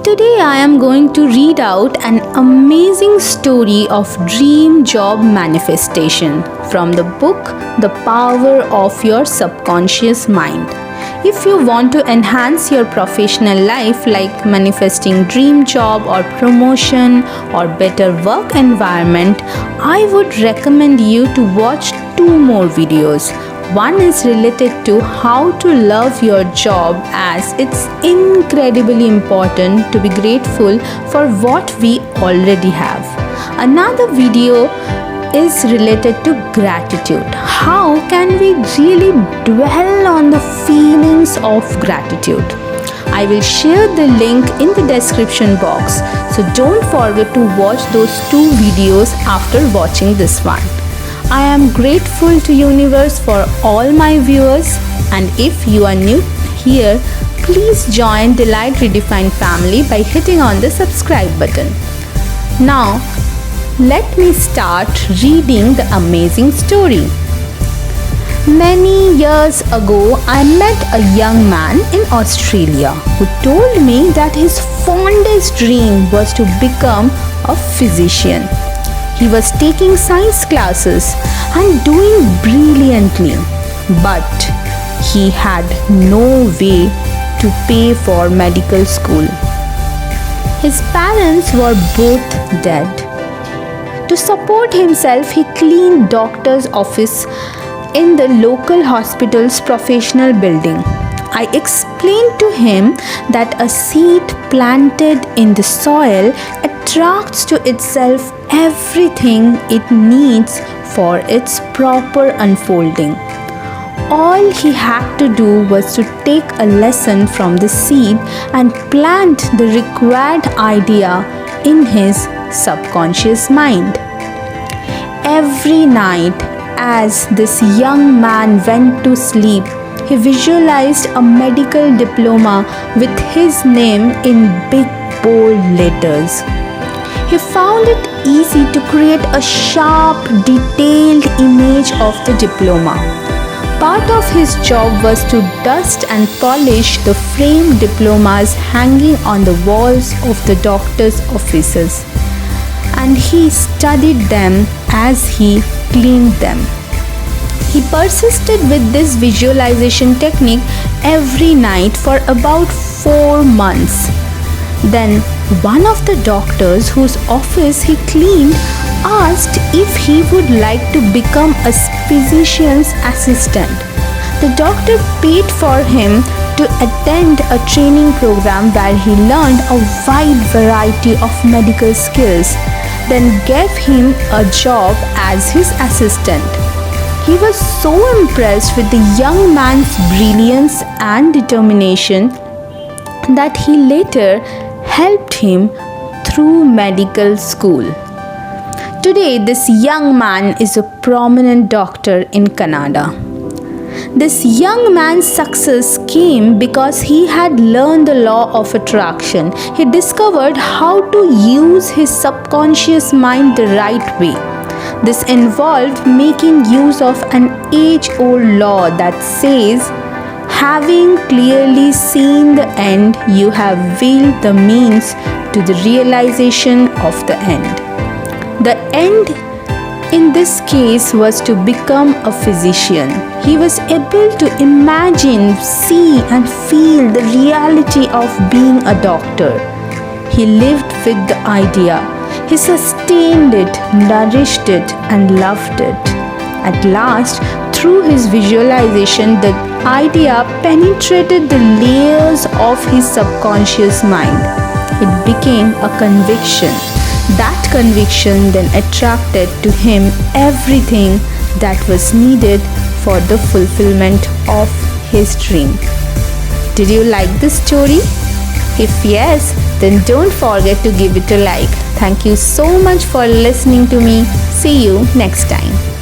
Today I am going to read out an amazing story of dream job manifestation from the book The Power of Your Subconscious Mind. If you want to enhance your professional life like manifesting dream job or promotion or better work environment, I would recommend you to watch 2 more videos. One is related to how to love your job, as it's incredibly important to be grateful for what we already have. Another video is related to gratitude. How can we really dwell on the feelings of gratitude? I will share the link in the description box, so don't forget to watch those 2 videos after watching this one. I am grateful to universe for all my viewers, and if you are new here, please join Delight Redefined family by hitting on the subscribe button. Now, let me start reading the amazing story. Many years ago, I met a young man in Australia who told me that his fondest dream was to become a physician. He was taking science classes and doing brilliantly, but he had no way to pay for medical school. His parents were both dead. To support himself, he cleaned doctor's office in the local hospital's professional building. I explained to him that a seed planted in the soil attracts to itself everything it needs for its proper unfolding. All he had to do was to take a lesson from the seed and plant the required idea in his subconscious mind. Every night, as this young man went to sleep, he visualized a medical diploma with his name in big bold letters. He found it easy to create a sharp, detailed image of the diploma. Part of his job was to dust and polish the framed diplomas hanging on the walls of the doctor's offices, and he studied them as he cleaned them. He persisted with this visualization technique every night for about 4 months. Then one of the doctors whose office he cleaned asked if he would like to become a physician's assistant. The doctor paid for him to attend a training program where he learned a wide variety of medical skills, then gave him a job as his assistant. He was so impressed with the young man's brilliance and determination that he later helped him through medical school. Today, this young man is a prominent doctor in Canada. This young man's success came because he had learned the law of attraction. He discovered how to use his subconscious mind the right way. This involved making use of an age-old law that says, having clearly seen the end, you have veiled the means to the realization of the end. The end in this case was to become a physician. He was able to imagine, see, and feel the reality of being a doctor. He lived with the idea. He sustained it, nourished it, and loved it. At last, through his visualization, the idea penetrated the layers of his subconscious mind. It became a conviction. That conviction then attracted to him everything that was needed for the fulfillment of his dream. Did you like this story? If yes, then don't forget to give it a like. Thank you so much for listening to me. See you next time.